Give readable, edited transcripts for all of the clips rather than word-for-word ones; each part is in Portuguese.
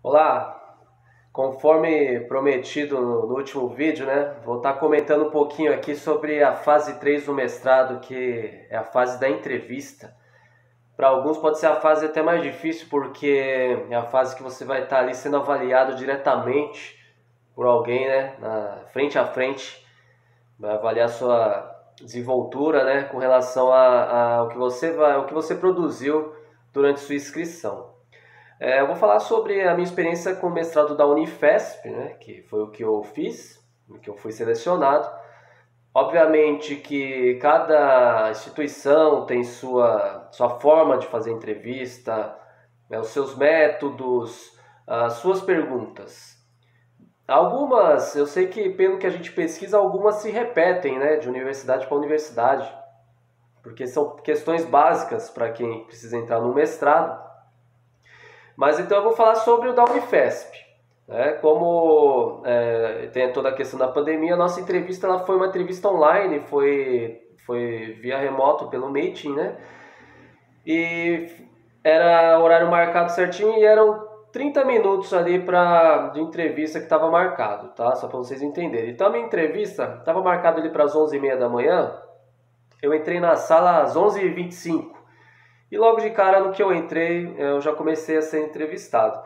Olá, conforme prometido no último vídeo, né? Vou estar comentando um pouquinho aqui sobre a fase 3 do mestrado, que é a fase da entrevista. Para alguns pode ser a fase até mais difícil, porque é a fase que você vai estar ali sendo avaliado diretamente por alguém, né? Frente a frente, vai avaliar a sua desenvoltura, né? Com relação ao que o que você produziu durante sua inscrição. Eu vou falar sobre a minha experiência com o mestrado da Unifesp, né, que foi o que eu fiz, o que eu fui selecionado. Obviamente que cada instituição tem sua forma de fazer entrevista, né, os seus métodos, as suas perguntas. Algumas, eu sei que pelo que a gente pesquisa, algumas se repetem, né, de universidade para universidade, porque são questões básicas para quem precisa entrar no mestrado. Mas então eu vou falar sobre o da Unifesp. Né? Como tem toda a questão da pandemia, a nossa entrevista ela foi uma entrevista online, foi via remoto pelo Meeting, né? E era horário marcado certinho e eram 30 minutos ali de entrevista que estava marcado, tá? Só para vocês entenderem. Então a minha entrevista estava marcada ali para as 11h30 da manhã, eu entrei na sala às 11h25. E logo de cara, no que eu entrei, eu já comecei a ser entrevistado.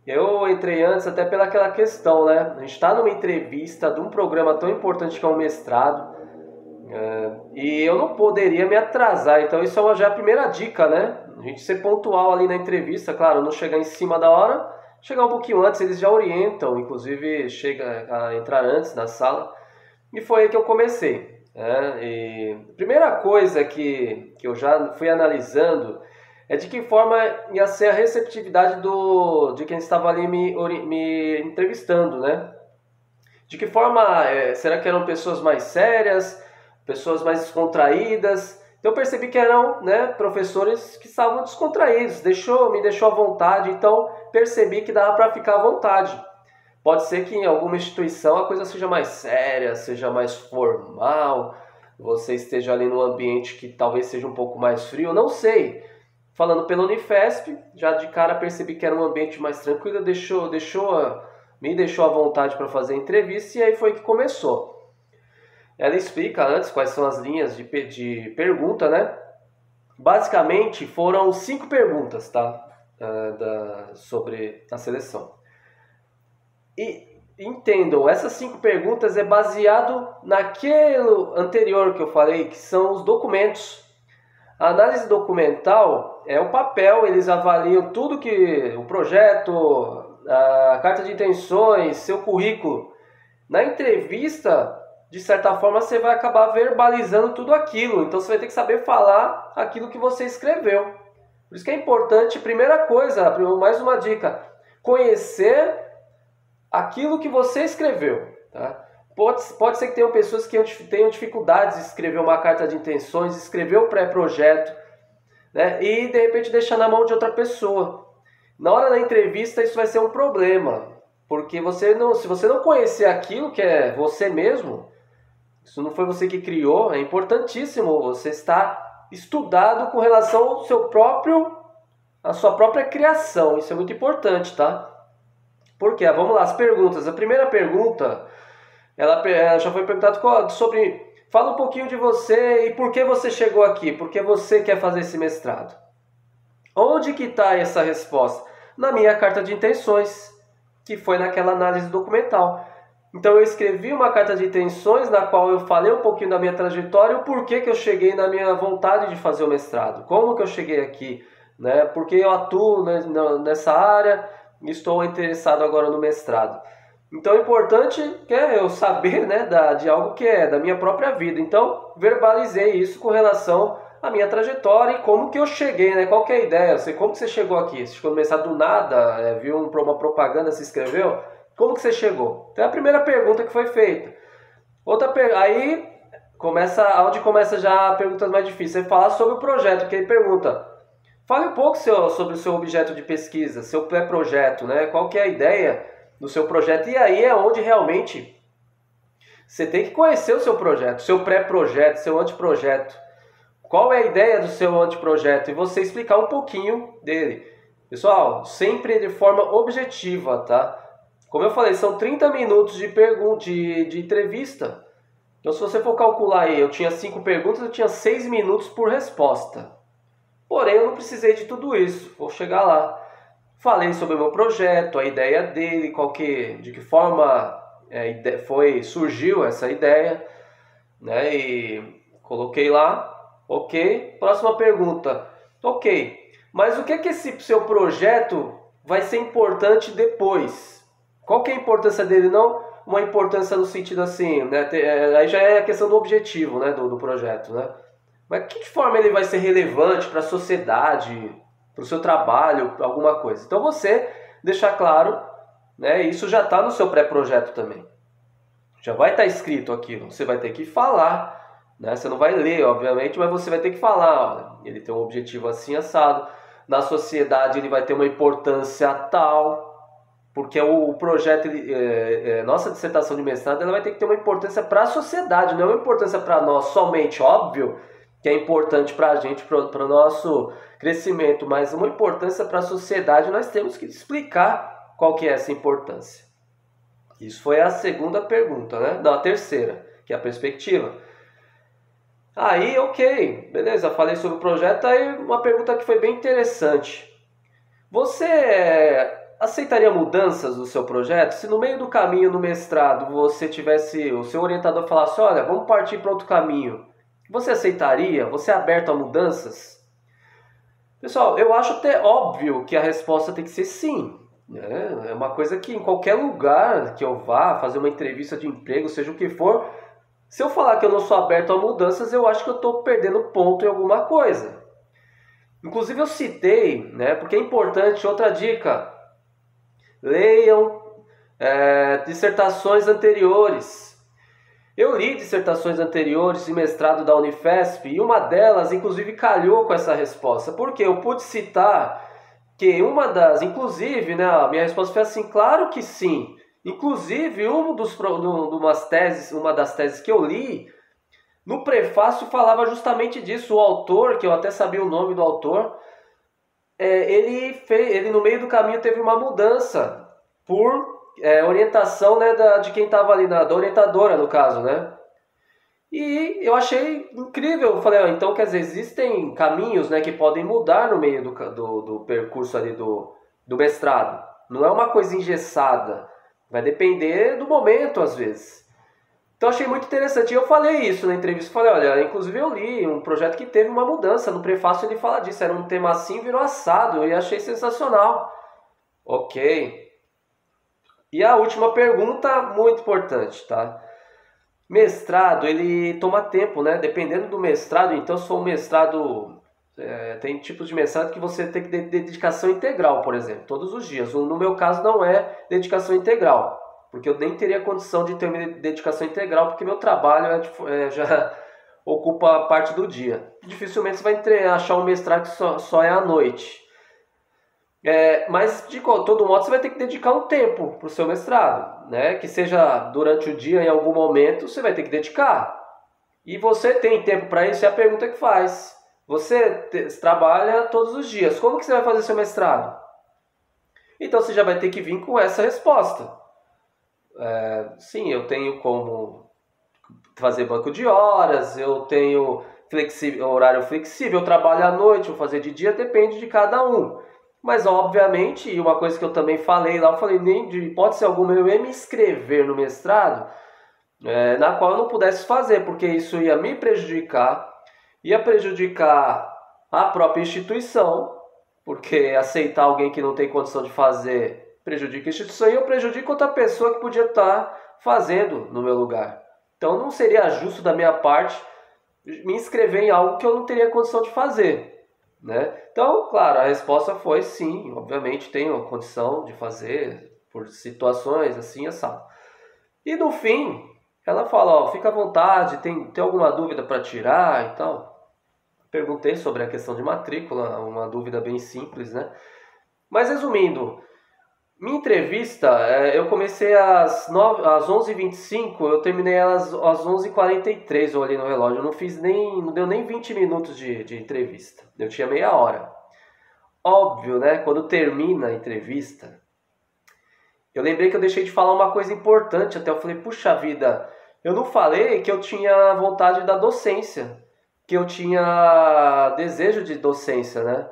Eu entrei antes até pelaquela questão, né? A gente está numa entrevista de um programa tão importante que é o mestrado, e eu não poderia me atrasar. Então isso já é a primeira dica, né? A gente ser pontual ali na entrevista, claro, não chegar em cima da hora, chegar um pouquinho antes, eles já orientam, inclusive chega a entrar antes na sala. E foi aí que eu comecei. E a primeira coisa que eu já fui analisando é de que forma ia ser a receptividade de quem estava ali me entrevistando, né? De que forma, será que eram pessoas mais sérias, pessoas mais descontraídas? Então eu percebi que eram, né, professores que estavam descontraídos, me deixou à vontade, então percebi que dava para ficar à vontade. Pode ser que em alguma instituição a coisa seja mais séria, seja mais formal, você esteja ali num ambiente que talvez seja um pouco mais frio, não sei. Falando pela Unifesp, já de cara percebi que era um ambiente mais tranquilo, me deixou à vontade para fazer a entrevista e aí foi que começou. Ela explica antes quais são as linhas de pergunta, né? Basicamente foram 5 perguntas, tá? Sobre a seleção. E entendam, essas 5 perguntas é baseado naquele anterior que eu falei, que são os documentos. A análise documental é o papel, eles avaliam tudo que o projeto, a carta de intenções, seu currículo. Na entrevista, de certa forma, você vai acabar verbalizando tudo aquilo. Então você vai ter que saber falar aquilo que você escreveu. Por isso que é importante, primeira coisa, mais uma dica, conhecer aquilo que você escreveu. Tá? Pode ser que tenham pessoas que tenham dificuldades de escrever uma carta de intenções, escrever o pré-projeto, né? E de repente deixar na mão de outra pessoa. Na hora da entrevista isso vai ser um problema, porque se você não conhecer aquilo que é você mesmo, isso não foi você que criou, é importantíssimo você estar estudado com relação à sua própria criação. Isso é muito importante, tá? Por quê? Vamos lá, as perguntas. A primeira pergunta, ela já foi perguntada sobre... Fala um pouquinho de você e por que você chegou aqui, por que você quer fazer esse mestrado. Onde que está essa resposta? Na minha carta de intenções, que foi naquela análise documental. Então eu escrevi uma carta de intenções na qual eu falei um pouquinho da minha trajetória e o porquê que eu cheguei na minha vontade de fazer o mestrado. Como que eu cheguei aqui, né? Porque eu atuo nessa área e estou interessado agora no mestrado. Então é importante eu saber, né, de algo que é da minha própria vida. Então verbalizei isso com relação à minha trajetória e como que eu cheguei, né? Qual que é a ideia? Como que você chegou aqui? Você chegou no mestrado do nada, viu uma propaganda, se inscreveu? Como que você chegou? Então é a primeira pergunta que foi feita. Aí onde começa já perguntas mais difíceis. É falar sobre o projeto, que ele pergunta. Fale um pouco sobre o seu objeto de pesquisa, seu pré-projeto, né? Qual que é a ideia do seu projeto? E aí é onde realmente você tem que conhecer o seu projeto, seu pré-projeto, seu anteprojeto. Qual é a ideia do seu anteprojeto? E você explicar um pouquinho dele. Pessoal, sempre de forma objetiva, tá? Como eu falei, são 30 minutos de entrevista. Então, se você for calcular aí, eu tinha 5 perguntas, eu tinha 6 minutos por resposta. Porém, eu não precisei de tudo isso. Vou chegar lá. Falei sobre o meu projeto, a ideia dele, de que forma surgiu essa ideia, né? E coloquei lá, ok. Próxima pergunta, ok. Mas o que é que esse seu projeto vai ser importante depois? Qual que é a importância dele? Não uma importância no sentido assim, né? Aí já é a questão do objetivo, né? Do projeto, né? Mas de que forma ele vai ser relevante para a sociedade, para o seu trabalho, alguma coisa. Então você deixar claro, né? Isso já está no seu pré-projeto também. Já vai estar escrito aquilo. Você vai ter que falar, né? Você não vai ler, obviamente, mas você vai ter que falar. Ó, ele tem um objetivo assim assado. Na sociedade ele vai ter uma importância tal, porque o projeto, nossa dissertação de mestrado, ela vai ter que ter uma importância para a sociedade, não é uma importância para nós somente, óbvio, que é importante para a gente, para o nosso crescimento, mas uma importância para a sociedade, nós temos que explicar qual que é essa importância. Isso foi a segunda pergunta, né? Não, a terceira, que é a perspectiva. Aí, ok, beleza, falei sobre o projeto, aí uma pergunta que foi bem interessante. Você aceitaria mudanças do seu projeto? Se no meio do caminho no mestrado você tivesse, o seu orientador falasse, olha, vamos partir para outro caminho, você aceitaria? Você é aberto a mudanças? Pessoal, eu acho até óbvio que a resposta tem que ser sim. Né? É uma coisa que em qualquer lugar que eu vá fazer uma entrevista de emprego, seja o que for, se eu falar que eu não sou aberto a mudanças, eu acho que eu estou perdendo ponto em alguma coisa. Inclusive eu citei, né, porque é importante, outra dica, leiam dissertações anteriores. Eu li dissertações anteriores de mestrado da Unifesp e uma delas, inclusive, calhou com essa resposta. Porque eu pude citar que inclusive, né, a minha resposta foi assim, claro que sim. Inclusive, uma das teses que eu li, no prefácio falava justamente disso. O autor, que eu até sabia o nome do autor, ele no meio do caminho teve uma mudança por orientação, né, de quem estava ali, da orientadora no caso, né? E eu achei incrível. Eu falei, então quer dizer, existem caminhos, né, que podem mudar no meio do percurso ali do mestrado. Não é uma coisa engessada. Vai depender do momento, às vezes. Então achei muito interessante. E eu falei isso na entrevista. Falei, olha, inclusive eu li um projeto que teve uma mudança. No prefácio ele fala disso. Era um tema assim, virou assado. E achei sensacional. Ok. E a última pergunta, muito importante, tá? Mestrado, ele toma tempo, né? Dependendo do mestrado, então se for um mestrado... tem tipos de mestrado que você tem que ter dedicação integral, por exemplo, todos os dias. No meu caso não é dedicação integral, porque eu nem teria condição de ter uma dedicação integral, porque meu trabalho já ocupa parte do dia. Dificilmente você vai achar um mestrado que só é à noite. Mas de todo modo você vai ter que dedicar um tempo para o seu mestrado, né? Que seja durante o dia, em algum momento, você vai ter que dedicar. E você tem tempo para isso? É a pergunta que faz. Você trabalha todos os dias. Como que você vai fazer seu mestrado? Então você já vai ter que vir com essa resposta. Sim, eu tenho como fazer banco de horas, eu tenho horário flexível, eu trabalho à noite, vou fazer de dia, depende de cada um. Mas, obviamente, e uma coisa que eu também falei lá, eu falei, nem de hipótese alguma eu ia me inscrever no mestrado, na qual eu não pudesse fazer, porque isso ia me prejudicar, ia prejudicar a própria instituição, porque aceitar alguém que não tem condição de fazer prejudica a instituição, e eu prejudico outra pessoa que podia estar fazendo no meu lugar. Então, não seria justo da minha parte me inscrever em algo que eu não teria condição de fazer. Né? Então, claro, a resposta foi sim, obviamente tenho condição de fazer por situações assim, assado. E no fim, ela fala, ó, fica à vontade, tem alguma dúvida para tirar e tal. Perguntei sobre a questão de matrícula, uma dúvida bem simples, né? Mas resumindo, minha entrevista, eu comecei às 11h25, eu terminei às 11h43, eu olhei no relógio, não deu nem 20 minutos de entrevista, eu tinha meia hora. óbvio, né? Quando termina a entrevista, eu lembrei que eu deixei de falar uma coisa importante até. Eu falei, puxa vida, eu não falei que eu tinha vontade da docência, que eu tinha desejo de docência, né?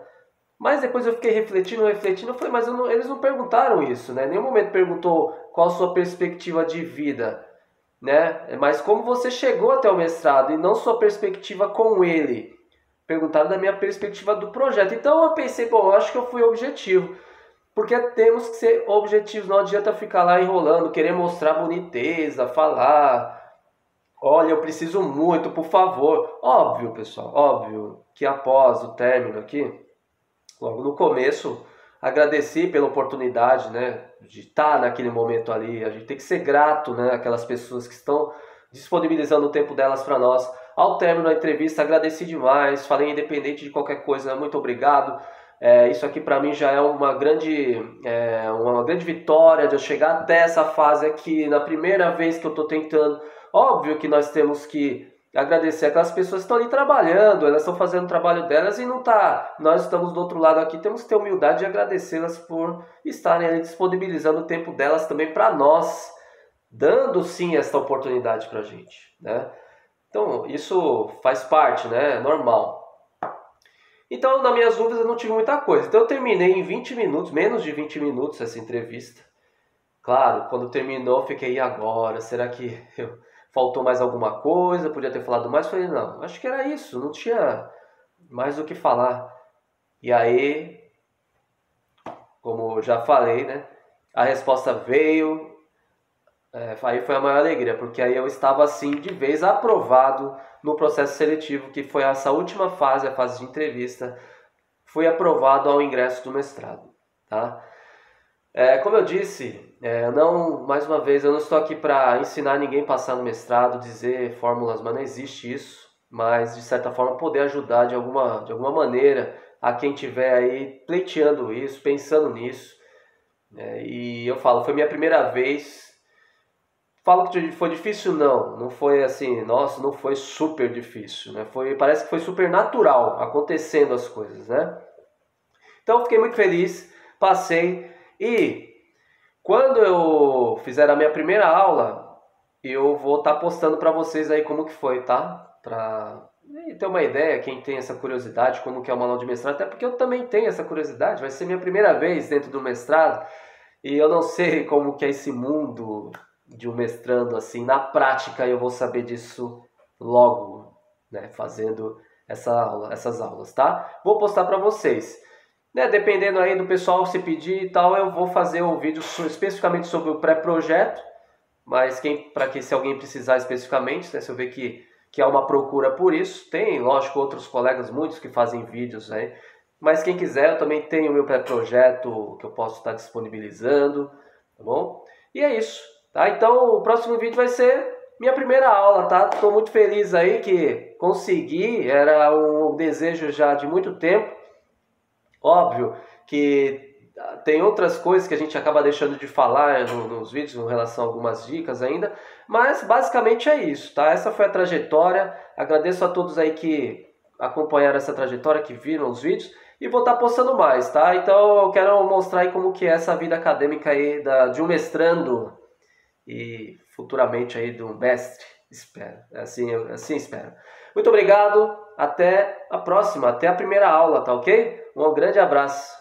Mas depois eu fiquei refletindo, eu falei, mas eles não perguntaram isso, né? Em nenhum momento perguntou qual a sua perspectiva de vida, né? Mas como você chegou até o mestrado e não sua perspectiva com ele. Perguntaram da minha perspectiva do projeto. Então eu pensei, bom, eu acho que eu fui objetivo. Porque temos que ser objetivos, não adianta ficar lá enrolando, querer mostrar boniteza, falar, olha, eu preciso muito, por favor. Óbvio, pessoal, óbvio que após o término aqui, logo no começo, agradeci pela oportunidade, né, de estar naquele momento ali. A gente tem que ser grato, né, aquelas pessoas que estão disponibilizando o tempo delas para nós. Ao término da entrevista, agradeci demais, falei independente de qualquer coisa, muito obrigado. Isso aqui para mim já é uma grande vitória de eu chegar até essa fase aqui, na primeira vez que eu estou tentando. Óbvio que nós temos que agradecer aquelas pessoas que estão ali trabalhando, elas estão fazendo o trabalho delas e não tá. Nós estamos do outro lado aqui, temos que ter humildade de agradecê-las por estarem ali disponibilizando o tempo delas também para nós, dando sim esta oportunidade para a gente, né? Então isso faz parte, né? É normal. Então, nas minhas dúvidas, eu não tive muita coisa. Então, eu terminei em 20 minutos, menos de 20 minutos essa entrevista. Claro, quando terminou, eu fiquei, e agora? Será que faltou mais alguma coisa? Podia ter falado mais? Falei, não, acho que era isso, não tinha mais o que falar. E aí, como eu já falei, né? A resposta veio, aí foi a maior alegria, porque aí eu estava assim de vez aprovado no processo seletivo, que foi essa última fase, a fase de entrevista, fui aprovado ao ingresso do mestrado, tá? Como eu disse, não, mais uma vez, eu não estou aqui para ensinar ninguém a passar no mestrado, dizer fórmulas, mas não existe isso, mas de certa forma poder ajudar de alguma maneira a quem estiver aí pleiteando isso, pensando nisso. E eu falo, foi minha primeira vez. Falo que foi difícil, não foi assim, nossa, não foi super difícil, né? Parece que foi super natural, acontecendo as coisas, né? Então fiquei muito feliz, passei e quando eu fizer a minha primeira aula, eu vou estar postando para vocês aí como que foi, tá? Para ter uma ideia, quem tem essa curiosidade, como que é o manual de mestrado, até porque eu também tenho essa curiosidade, vai ser minha primeira vez dentro do mestrado e eu não sei como que é esse mundo de um mestrando assim, na prática eu vou saber disso logo, né, fazendo essas aulas, tá? Vou postar para vocês. Né, dependendo aí do pessoal se pedir e tal, eu vou fazer um vídeo especificamente sobre o pré-projeto, mas se alguém precisar especificamente, né, se eu ver que há uma procura por isso, tem, lógico, outros colegas, muitos que fazem vídeos aí, mas quem quiser, eu também tenho o meu pré-projeto que eu posso estar disponibilizando, tá bom? E é isso, tá? Então o próximo vídeo vai ser minha primeira aula, tá? Estou muito feliz aí que consegui, era um desejo já de muito tempo. Óbvio que tem outras coisas que a gente acaba deixando de falar nos vídeos em relação a algumas dicas ainda, mas basicamente é isso, tá? Essa foi a trajetória. Agradeço a todos aí que acompanharam essa trajetória, que viram os vídeos, e vou estar postando mais, tá? Então eu quero mostrar aí como que é essa vida acadêmica aí de um mestrando e futuramente aí de um mestre, espero. Assim espero. Muito obrigado, até a próxima, até a primeira aula, tá ok? Um grande abraço.